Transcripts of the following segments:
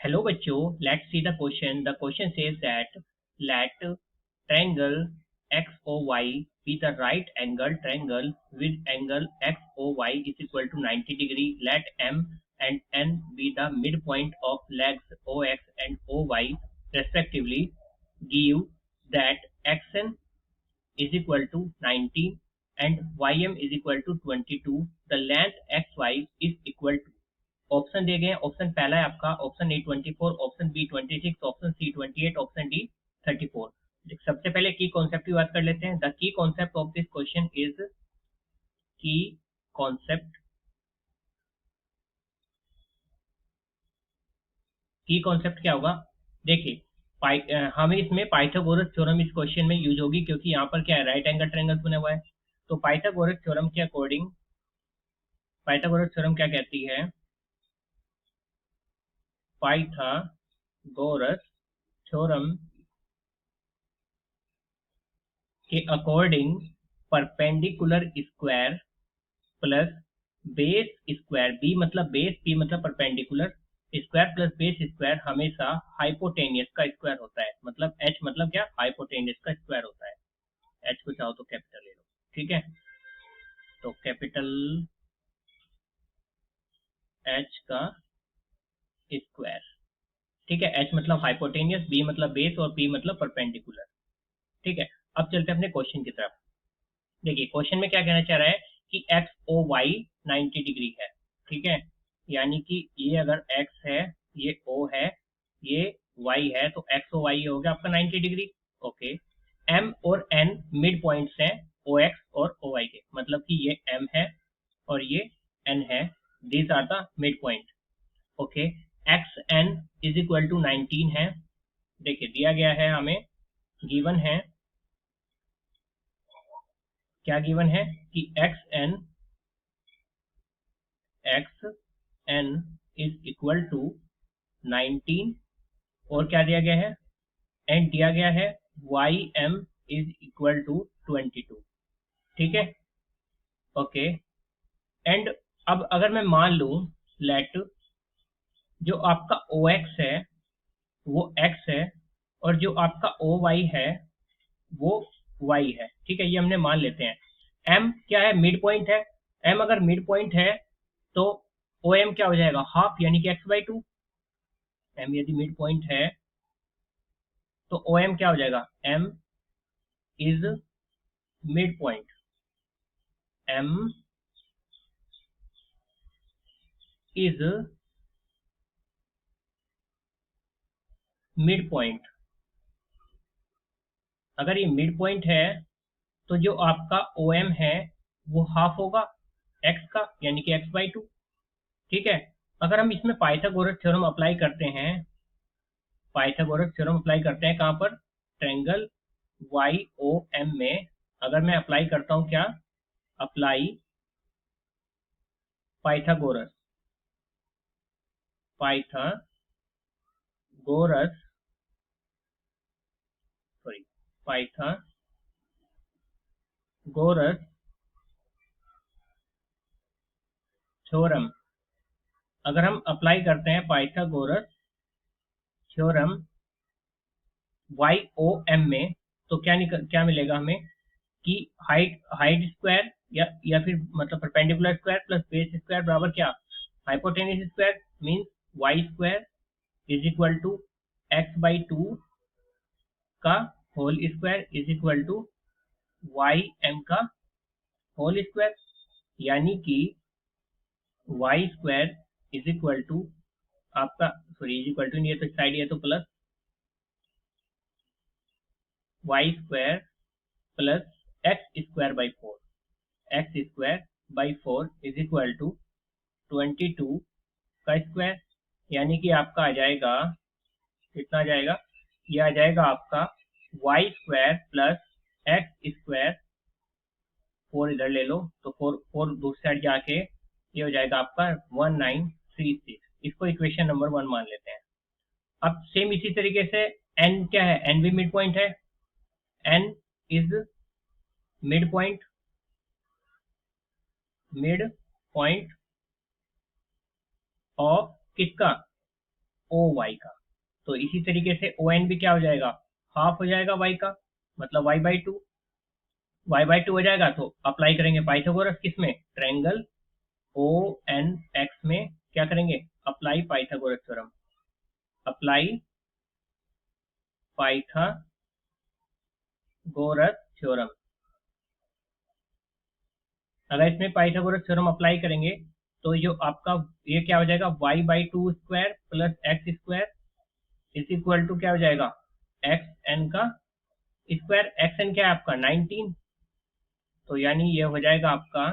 Hello बच्चों, let's see the question. The question says that let triangle XOY be the right angle triangle with angle XOY is equal to 90 degree. Let M and N be the midpoint of legs OX and OY respectively. Give that XN is equal to 90 and ym is equal to 22. The length xy is equal to, option दिए गए हैं। Option पहला है आपका option A 24, option B 26, option C 28, option D 34। सबसे पहले की concept की बात कर लेते हैं। The key concept of this question is की कॉन्सेप्ट की कॉन्सेप्ट क्या होगा? देखिए हमें इसमें पाइथागोरस थ्योरम इस क्वेश्चन में यूज होगी, क्योंकि यहाँ पर क्या है, राइट एंगल ट्रायंगल बना हुआ है। तो पाइथागोरस थ्योरम के अकॉर्डिंग पाइथागोरस थ्योरम क्या कहती है? पाइथागोरस थ्योरम के according perpendicular square plus base square, B मतलब बेस, पी मतलब perpendicular, square plus base square हमेशा हाइपोटेनियस का स्क्वायर होता है। मतलब एच मतलब क्या, हाइपोटेनियस का स्क्वायर होता है। एच को चाहो तो कैपिटल ले लो, ठीक है। तो कैपिटल एच का स्क्वायर, ठीक है। एच मतलब हाइपोटेनियस, बी मतलब बेस और पी मतलब परपेंडिकुलर, ठीक है। अब चलते हैं अपने क्वेश्चन की तरफ। देखिए क्वेश्चन में क्या कहना चाह रहा है कि एक्स ओ वाई 90 डिग्री है, ठीक है। यानी कि ये अगर एक्स है, ये ओ है, ये वाई है, तो एक्स ओ वाई हो गया आपका 90 डिग्री। ओके, एम और एन मिड पॉइंट्स हैं ओ एक्स और ओ वाई के, मतलब कि ये एम है और ये एन है। These are the mid point. Okay, X N is equal to 19 है। देखिए दिया गया है हमें, गिवन है, क्या गिवन है कि X N is equal to 19 और क्या दिया गया है, एंड दिया गया है Y M is equal to 22, ठीक है। ओके, एंड अब अगर मैं मान लूं लेट जो आपका ओ एक्स है वो एक्स है और जो आपका ओ वाई है वो वाई है, ठीक है। ये हमने मान लेते हैं। एम क्या है, मिड पॉइंट है। एम अगर मिड पॉइंट है तो ओ एम क्या हो जाएगा, हाफ, यानी कि एक्स बाई टू। एम यदि मिड पॉइंट है तो ओ एम क्या हो जाएगा, M is mid point, M is mid point. अगर ये मिड पॉइंट है तो जो आपका ओ एम है वो हाफ होगा एक्स का, यानी कि एक्स बाई टू, ठीक है। अगर हम इसमें पाइथागोरस थ्योरम अप्लाई करते हैं, पाइथागोरस थ्योरम अप्लाई करते हैं कहाँ पर, ट्रायंगल वाई ओ एम में। अगर मैं अप्लाई करता हूँ क्या, apply Pythagoras, Pythagoras sorry Pythagoras theorem, अगर हम अप्लाई करते हैं Pythagoras theorem Y O M में, तो क्या मिलेगा हमें कि हाइट हाइट स्क्वायर या फिर मतलब perpendicular square plus base square बराबर क्या, hypotenuse square, means Y square is equal to X by two का whole square is equal to Y M का होल स्क्वायर, यानी कि Y square is equal to आपका, सॉरी इज इक्वल टू नहीं है तो साइड है तो plus Y square plus X square by four, X square by four is equal to 22 का स्क्वायर, यानी कि आपका आ जाएगा, कितना आ जाएगा, ये आ जाएगा आपका Y square plus X square, four इधर ले लो तो फोर फोर दूसरी साइड जाके ये हो जाएगा आपका 1936। इसको इक्वेशन नंबर 1 मान लेते हैं। अब सेम इसी तरीके से एन क्या है, एन भी मिड पॉइंट है, N is mid point of किसका, ओ वाई का। तो इसी तरीके से ओ एन भी क्या हो जाएगा, हाफ हो जाएगा वाई का, मतलब वाई बाई टू हो जाएगा। तो अप्लाई करेंगे पाइथागोरस किसमें, ट्रायंगल ओ एन एक्स में क्या करेंगे, apply Pythagoras theorem, apply Pythagoras theorem. अगर इसमें पाइथागोरस थ्योरम अप्लाई करेंगे तो जो आपका ये क्या हो जाएगा, Y by two square plus X square is equal to क्या हो जाएगा, एक्स एन का स्क्वायर। एक्स एन क्या है आपका 19, तो यानी ये हो जाएगा आपका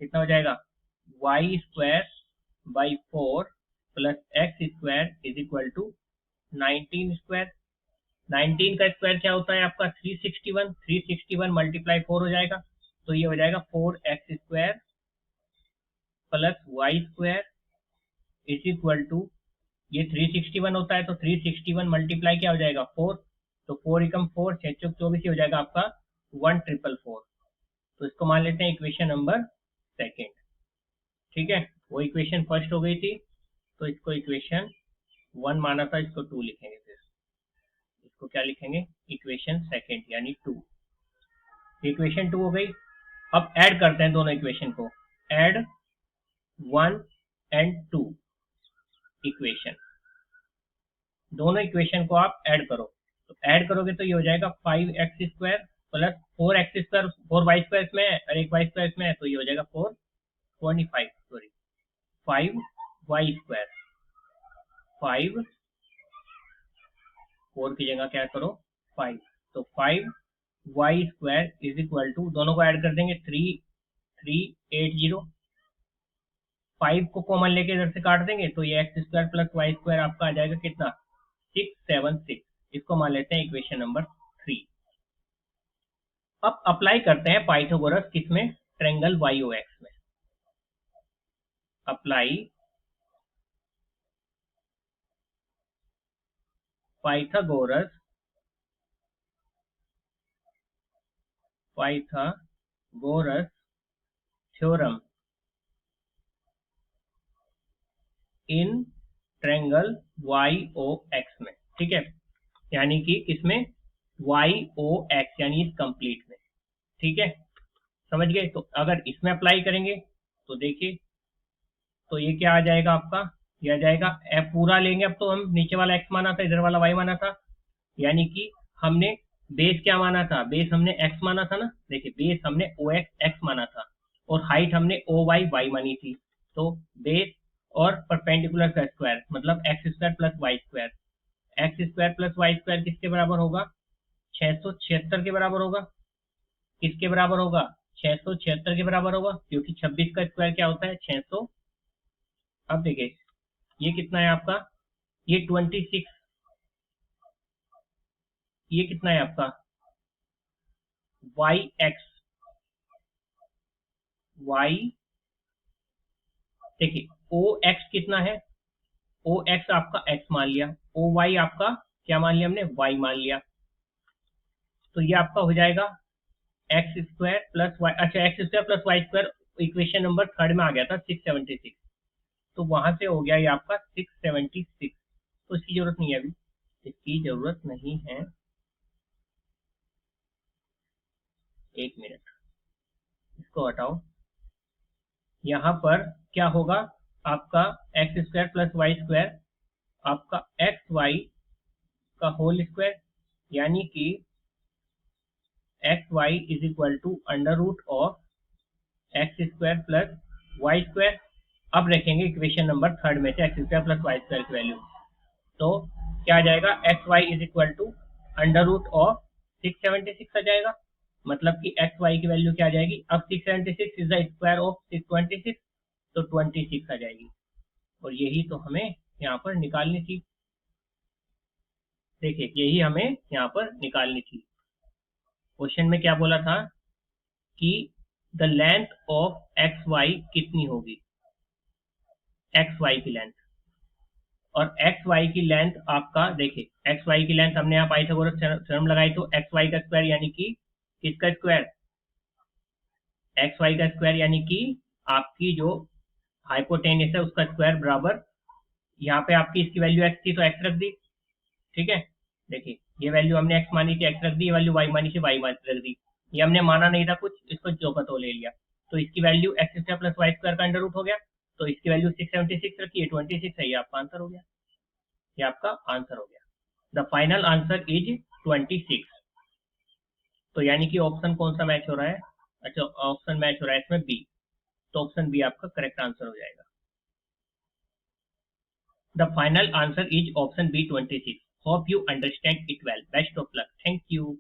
कितना हो जाएगा, Y square by 4 plus X square is equal to 19 square. 19 का स्क्वायर क्या होता है आपका 361, 361 मल्टीप्लाई 4 हो जाएगा, तो ये हो जाएगा 4x square plus Y square is equal to, ये 361 होता है तो 361 मल्टीप्लाई क्या हो जाएगा 4, तो 4 एकम 4 6 चौक 24 हो जाएगा आपका 1444। तो इसको मान लेते हैं इक्वेशन नंबर सेकेंड। ठीक है, वो इक्वेशन फर्स्ट हो गई थी, तो इसको इक्वेशन 1 माना था, इसको 2 लिखेंगे, फिर इसको क्या लिखेंगे, इक्वेशन सेकेंड यानी 2। इक्वेशन 2 हो गई। अब ऐड करते हैं दोनों इक्वेशन को, ऐड 1 एंड 2 इक्वेशन, दोनों इक्वेशन को आप ऐड करो। तो ऐड करोगे तो ये हो जाएगा 5x square plus 4x square, 4y square इसमें है और एक y स्क्वायर इसमें है, तो ये हो जाएगा 425, सॉरी 5y स्क्वायर, 5 4 की जगह क्या करो 5, तो 5y square is equal to, दोनों को ऐड कर देंगे 3380, 5 को कॉमन लेके इधर से काट देंगे तो ये X square plus Y square आपका आ जाएगा कितना 676। इसको मान लेते हैं इक्वेशन नंबर 3। अब अप्लाई करते हैं पाइथागोरस किसमें, ट्रायंगल वाई ओ एक्स में, apply Pythagoras theorem in triangle Y O X में। ठीक है, यानी कि इसमें वाई ओ एक्स यानी इस कंप्लीट में। ठीक है, समझ गए। तो अगर इसमें अप्लाई करेंगे तो देखिए, तो ये क्या आ जाएगा आपका, ये आ जाएगा एफ पूरा लेंगे, अब तो हम नीचे वाला एक्स माना था, इधर वाला वाई माना था, यानी कि हमने बेस क्या माना था, बेस हमने एक्स माना था ना, देखिए बेस हमने ओ एक्स एक्स माना था और हाइट हमने ओ वाई वाई मानी थी। तो बेस और परपेंडिकुलर का स्क्वायर मतलब X square plus Y square, X square plus Y square किसके बराबर होगा, 676 के बराबर होगा। किसके बराबर होगा, 676 के बराबर होगा, क्योंकि 26 का स्क्वायर क्या होता है 600। अब देखिए ये कितना है आपका, ये 26, ये कितना है आपका वाई एक्स, वाई देखिए ओ एक्स कितना है, ओ एक्स आपका एक्स मान लिया, ओ वाई आपका क्या मान लिया हमने, वाई मान लिया। तो ये आपका हो जाएगा एक्स स्क्वायर प्लस वाई, अच्छा X square plus Y square equation number third में आ गया था 676, तो वहां से हो गया ये आपका 676। तो इसकी जरूरत नहीं है, अभी इसकी जरूरत नहीं है, एक मिनट इसको हटाओ। यहाँ पर क्या होगा आपका X square plus Y square, आपका एक्स वाई का होल स्क्वायर, यानी कि X Y is equal to under root of X square plus Y square. अब रखेंगे इक्वेशन नंबर थर्ड में से X square plus Y square की वैल्यू, तो क्या आ जाएगा X Y is equal to under root of 676 आ जाएगा, मतलब कि एक्स वाई की वैल्यू क्या आ जाएगी, अब 676 इज द स्क्वायर ऑफ 626, तो 26 आ जाएगी। और यही तो हमें यहाँ पर निकालनी थी, देखिए यही हमें यहाँ पर निकालनी थी। क्वेश्चन में क्या बोला था कि the length of X Y कितनी होगी, एक्स वाई की लेंथ, और एक्स वाई की लेंथ आपका देखिए एक्स वाई की लेंथ हमने यहाँ पाइथागोरस थ्योरम लगाई, तो एक्स वाई का स्क्वायर यानी कि किसका स्क्वायर, एक्स वाई का स्क्वायर यानी कि आपकी जो हाइपोटेन्यूस है उसका स्क्वायर बराबर यहाँ पे आपकी इसकी वैल्यू x थी तो x रख दी, ठीक है। देखिए ये वैल्यू हमने x मानी थी x रख दी, ये वैल्यू y मानी थी y रख दी, ये हमने माना नहीं था कुछ, इसको जो का तो ले लिया, तो इसकी value x square plus Y square का अंडर रूट हो गया, तो इसकी वैल्यू 676 रखी है, 26 है, ये आपका आंसर हो गया, ये आपका आंसर हो गया। The final answer is 26। तो यानी कि ऑप्शन कौन सा मैच हो रहा है, अच्छा ऑप्शन मैच हो रहा है इसमें बी, तो ऑप्शन बी आपका करेक्ट आंसर हो जाएगा। The final answer is option B 26। Hope you understand it well, best of luck, thank you.